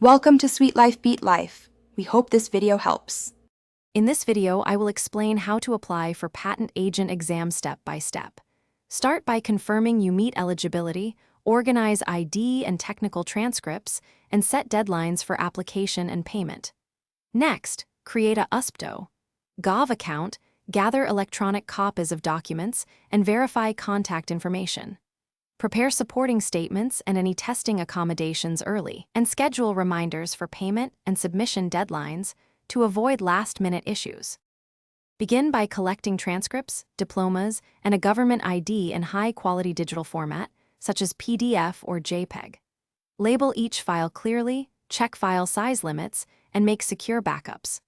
Welcome to Sweet Life Beat Life. We hope this video helps. In this video, I will explain how to apply for patent agent exam step by step. Start by confirming you meet eligibility, organize ID and technical transcripts, and set deadlines for application and payment. Next, create a USPTO Gov account, gather electronic copies of documents, and verify contact information. Prepare supporting statements and any testing accommodations early, and schedule reminders for payment and submission deadlines to avoid last-minute issues. Begin by collecting transcripts, diplomas, and a government ID in high-quality digital format, such as PDF or JPEG. Label each file clearly, check file size limits, and make secure backups.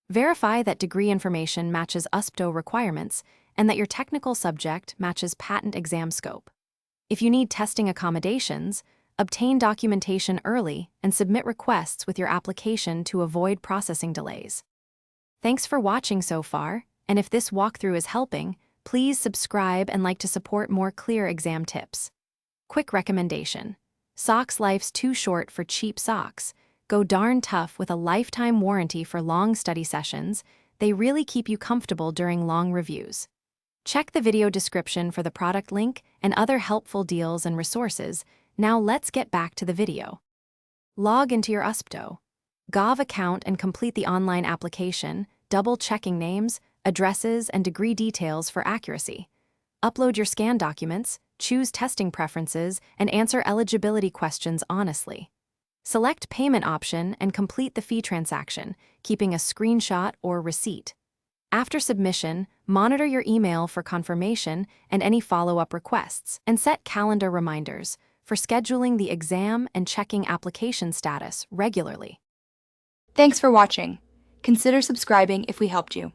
Verify that degree information matches USPTO requirements and that your technical subject matches patent exam scope. If you need testing accommodations, obtain documentation early and submit requests with your application to avoid processing delays. Thanks for watching so far, and if this walkthrough is helping, please subscribe and like to support more clear exam tips. Quick recommendation: Socks Life's too short for cheap socks. Go darn tough with a lifetime warranty for long study sessions. They really keep you comfortable during long reviews. Check the video description for the product link and other helpful deals and resources. Now let's get back to the video. Log into your USPTO Gov account and complete the online application, double-checking names, addresses, and degree details for accuracy. Upload your scanned documents, choose testing preferences, and answer eligibility questions honestly. Select payment option and complete the fee transaction, keeping a screenshot or receipt. After submission, monitor your email for confirmation and any follow-up requests, and set calendar reminders for scheduling the exam and checking application status regularly. Thanks for watching. Consider subscribing if we helped you.